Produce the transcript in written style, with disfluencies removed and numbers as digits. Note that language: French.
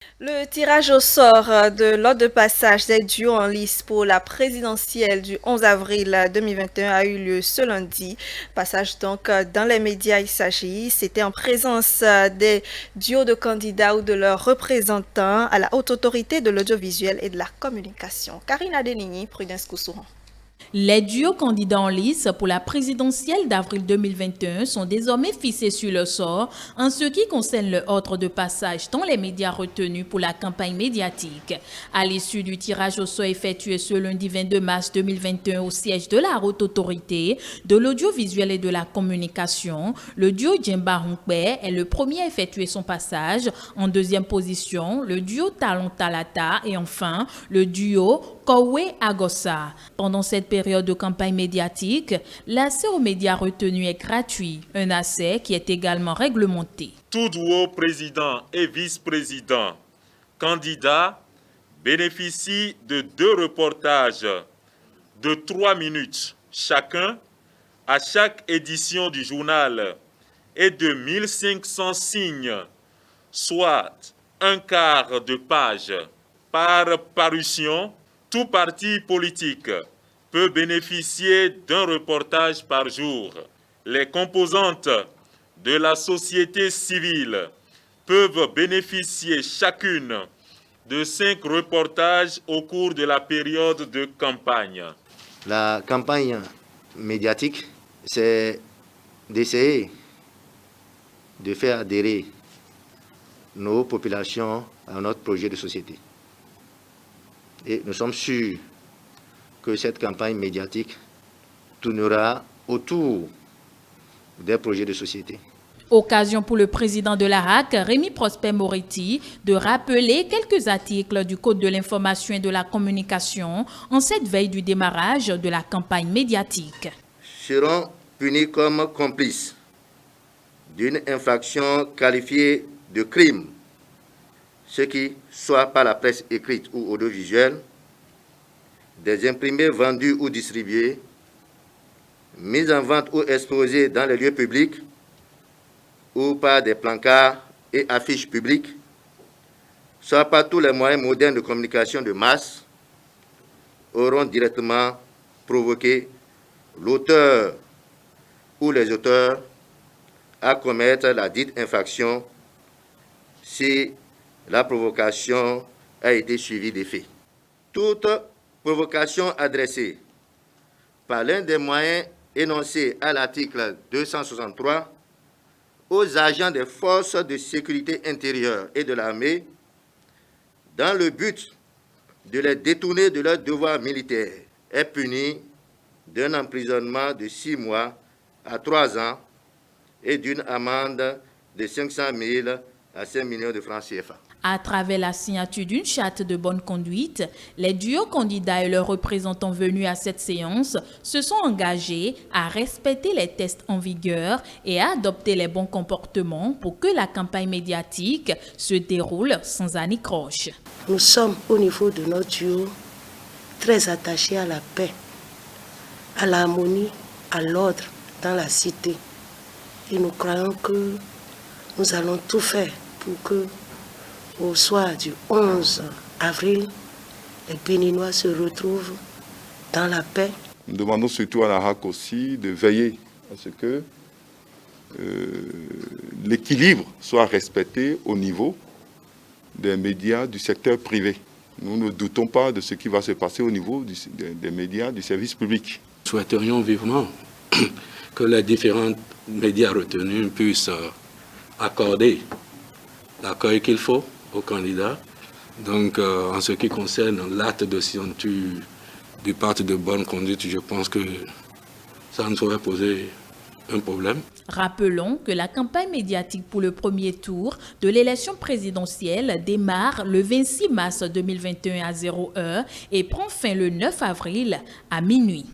Le tirage au sort de l'ordre de passage des duos en lice pour la présidentielle du 11 avril 2021 a eu lieu ce lundi. Passage donc dans les médias, c'était en présence des duos de candidats ou de leurs représentants à la haute autorité de l'audiovisuel et de la communication. Karine Adenini, Prudence Koussouran. Les duos candidats en lice pour la présidentielle d'avril 2021 sont désormais fixés sur le sort en ce qui concerne le ordre de passage dans les médias retenus pour la campagne médiatique. À l'issue du tirage au sort effectué ce lundi 22 mars 2021 au siège de la haute autorité de l'audiovisuel et de la communication, le duo Djemba Hunkbe est le premier à effectuer son passage. En deuxième position, le duo Talon Talata et enfin le duo Kowe Agossa. Pendant cette période de campagne médiatique, l'accès aux médias retenus est gratuit, un accès qui est également réglementé. Tout duo président et vice-président candidat bénéficie de 2 reportages de 3 minutes chacun à chaque édition du journal et de 1500 signes, soit un quart de page par parution. Tout parti politique peut bénéficier d'un reportage par jour. Les composantes de la société civile peuvent bénéficier chacune de 5 reportages au cours de la période de campagne. La campagne médiatique, c'est d'essayer de faire adhérer nos populations à notre projet de société. Et nous sommes sûrs que cette campagne médiatique tournera autour des projets de société. Occasion pour le président de l'ARAC, Rémi Prosper Moretti, de rappeler quelques articles du Code de l'information et de la communication en cette veille du démarrage de la campagne médiatique. Seront punis comme complices d'une infraction qualifiée de crime, ce qui, soit par la presse écrite ou audiovisuelle, des imprimés vendus ou distribués, mis en vente ou exposés dans les lieux publics, ou par des plancards et affiches publiques, soit par tous les moyens modernes de communication de masse, auront directement provoqué l'auteur ou les auteurs à commettre la dite infraction si la provocation a été suivie des faits. Toute provocation adressée par l'un des moyens énoncés à l'article 263 aux agents des forces de sécurité intérieure et de l'armée dans le but de les détourner de leurs devoirs militaires est punie d'un emprisonnement de 6 mois à 3 ans et d'une amende de 500 000 à 5 millions de francs CFA. À travers la signature d'une charte de bonne conduite, les duos candidats et leurs représentants venus à cette séance se sont engagés à respecter les tests en vigueur et à adopter les bons comportements pour que la campagne médiatique se déroule sans anicroche. Nous sommes au niveau de notre duo très attachés à la paix, à l'harmonie, à l'ordre dans la cité. Et nous croyons que nous allons tout faire pour que au soir du 11 avril, les Béninois se retrouvent dans la paix. Nous demandons surtout à l'ARAC aussi de veiller à ce que l'équilibre soit respecté au niveau des médias du secteur privé. Nous ne doutons pas de ce qui va se passer au niveau des médias du service public. Nous souhaiterions vivement que les différents médias retenus puissent accorder l'accueil qu'il faut aux candidats. Donc, en ce qui concerne l'acte de signature du pacte de bonne conduite, je pense que ça ne saurait poser un problème. Rappelons que la campagne médiatique pour le premier tour de l'élection présidentielle démarre le 26 mars 2021 à 0h et prend fin le 9 avril à minuit.